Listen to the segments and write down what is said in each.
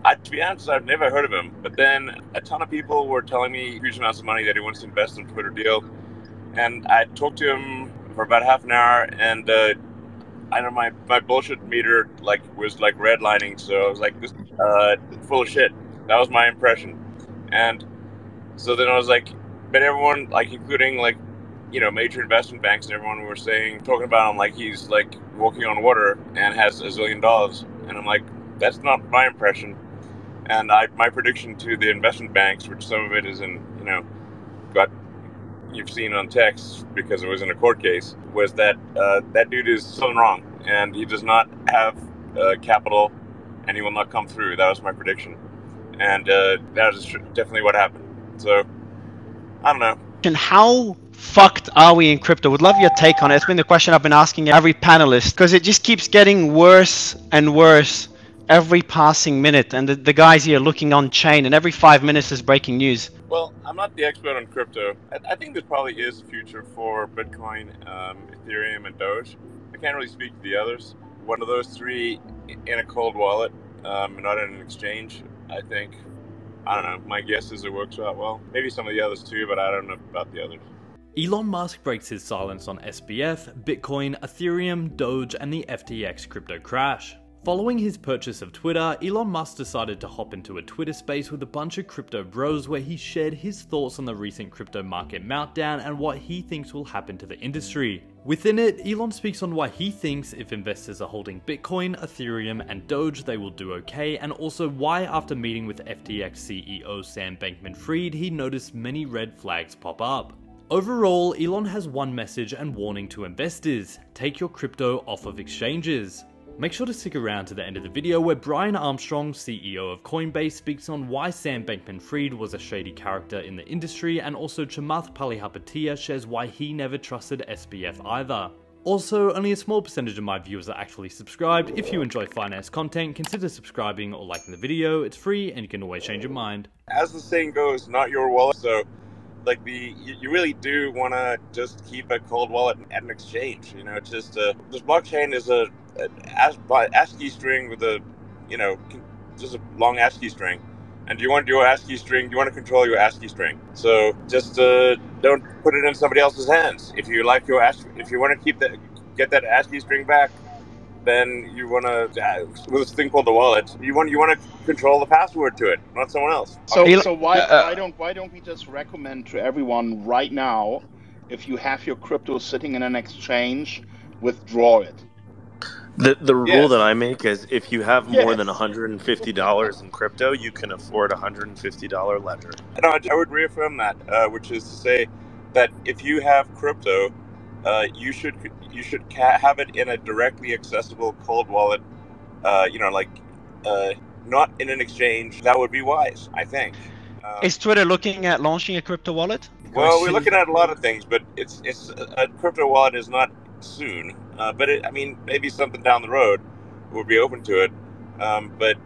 To be honest, I've never heard of him. But then a ton of people were telling me huge amounts of money that he wants to invest in a Twitter deal. And I talked to him for about half an hour, and I know my bullshit meter was redlining, so I was like, this full of shit. That was my impression. And so then I was like, but everyone, including major investment banks and everyone were talking about him like he's walking on water and has $1 zillion. And I'm like, that's not my impression. And my prediction to the investment banks, which some of it is you've seen on text because it was in a court case, was that that dude is something wrong, and he does not have capital, and he will not come through. That was my prediction, and that is definitely what happened. So I don't know. And how fucked are we in crypto? Would love your take on it. It's been the question I've been asking every panelist, because it just keeps getting worse and worse every passing minute, and the guys here looking on chain, and every 5 minutes is breaking news. Well, I'm not the expert on crypto. I think there probably is a future for Bitcoin, Ethereum, and Doge. I can't really speak to the others. One of those three in a cold wallet, not in an exchange, I think. I don't know. My guess is it works out well. Maybe some of the others too, but I don't know about the others. Elon Musk breaks his silence on SBF, Bitcoin, Ethereum, Doge, and the FTX crypto crash. Following his purchase of Twitter, Elon Musk decided to hop into a Twitter space with a bunch of crypto bros where he shared his thoughts on the recent crypto market meltdown and what he thinks will happen to the industry. Within it, Elon speaks on why he thinks if investors are holding Bitcoin, Ethereum, and Doge, they will do okay, and also why after meeting with FTX CEO Sam Bankman-Fried, he noticed many red flags pop up. Overall, Elon has one message and warning to investors: take your crypto off of exchanges. Make sure to stick around to the end of the video where Brian Armstrong, CEO of Coinbase, speaks on why Sam Bankman-Fried was a shady character in the industry, and also Chamath Palihapitiya shares why he never trusted SBF either. Also, only a small percentage of my viewers are actually subscribed. If you enjoy finance content, consider subscribing or liking the video. It's free and you can always change your mind. As the saying goes, not your wallet. So you really do want to just keep a cold wallet at an exchange. It's just this blockchain is a ASCII string with just a long ASCII string, and do you want your ASCII string? You want to control your ASCII string. So just don't put it in somebody else's hands. If you like your ASCII, if you want to get that ASCII string back, then you want to with this thing called the wallet. You want to control the password to it, not someone else. So why don't we just recommend to everyone right now, if you have your crypto sitting in an exchange, withdraw it. The rule that I make is if you have more than $150 in crypto, you can afford a $150 ledger. No, I would reaffirm that, which is to say that if you have crypto, you should have it in a directly accessible cold wallet, not in an exchange. That would be wise, I think. Is Twitter looking at launching a crypto wallet? Well, we're looking at a lot of things, but it's a crypto wallet is not soon. But maybe something down the road we'll be open to it. But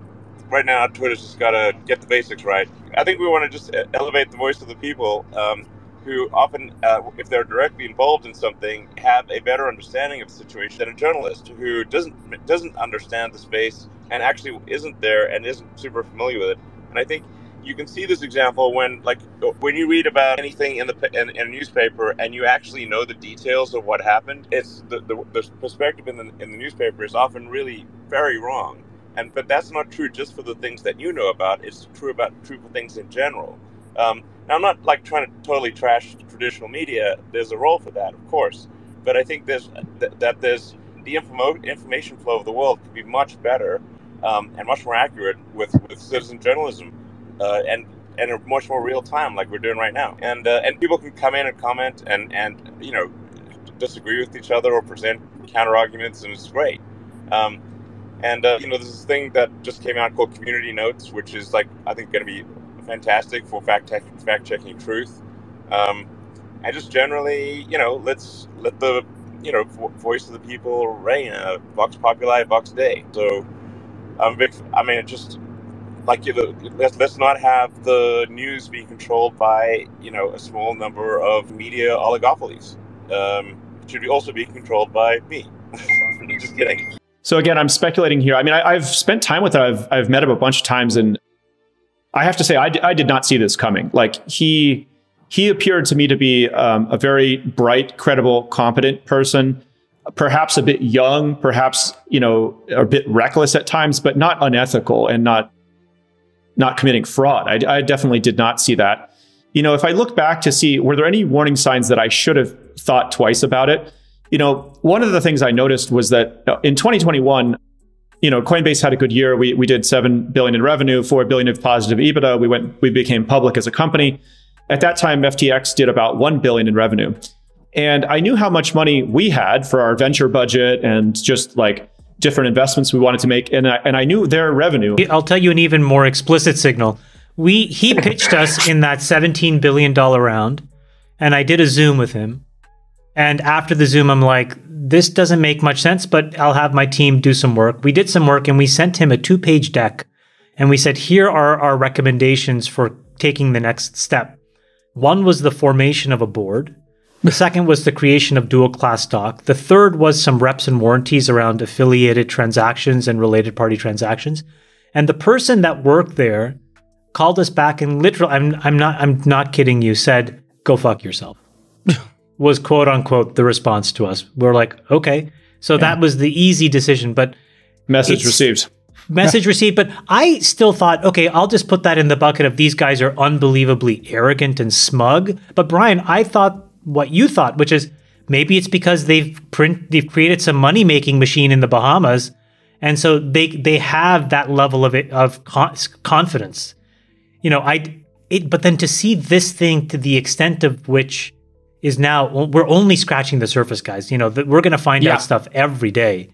right now, Twitter's just got to get the basics right. I think we want to just elevate the voice of the people who often, if they're directly involved in something, have a better understanding of the situation than a journalist who doesn't understand the space and actually isn't there and isn't super familiar with it. And I think you can see this example when you read about anything in a newspaper and you actually know the details of what happened. It's the perspective in the newspaper is often really very wrong, but that's not true just for the things that you know about. It's true for things in general. Now, I'm not trying to totally trash traditional media. There's a role for that, of course, but I think there's the information flow of the world could be much better and much more accurate with citizen journalism. And in much more real time, like we're doing right now, and people can come in and comment and disagree with each other or present counter arguments, and it's great. There's this thing that just came out called Community Notes, which is I think going to be fantastic for fact checking truth, and just generally, let's let the voice of the people reign. Vox populi, vox dei. So let's not have the news be controlled by a small number of media oligopolies. It should also be controlled by me. Just kidding. So again, I'm speculating here. I mean, I've spent time with him. I've met him a bunch of times, and I have to say, I did not see this coming. Like he appeared to me to be a very bright, credible, competent person, perhaps a bit young, perhaps, a bit reckless at times, but not unethical and not committing fraud. I definitely did not see that. If I look back to see, were there any warning signs that I should have thought twice about it? One of the things I noticed was that in 2021, Coinbase had a good year. We did $7 billion in revenue, $4 billion of positive EBITDA. We became public as a company. At that time, FTX did about $1 billion in revenue. And I knew how much money we had for our venture budget and just like different investments we wanted to make. And I knew their revenue. I'll tell you an even more explicit signal. He pitched us in that $17 billion round, and I did a Zoom with him. And after the Zoom, I'm like, this doesn't make much sense, but I'll have my team do some work. We did some work and we sent him a 2-page deck. And we said, here are our recommendations for taking the next step. One was the formation of a board. The second was the creation of dual class stock. The third was some reps and warranties around affiliated transactions and related party transactions. And the person that worked there called us back and literally, I'm not kidding you, said, go fuck yourself. Was quote unquote the response to us. We're like, okay. So that was the easy decision, but message received. Message received, but I still thought, okay, I'll just put that in the bucket of these guys are unbelievably arrogant and smug. But Brian, I thought what you thought, which is maybe it's because they've created some money-making machine in the Bahamas, and so they have that level of confidence. But then to see this thing to the extent of which is now, we're only scratching the surface, guys. We're going to find out stuff every day.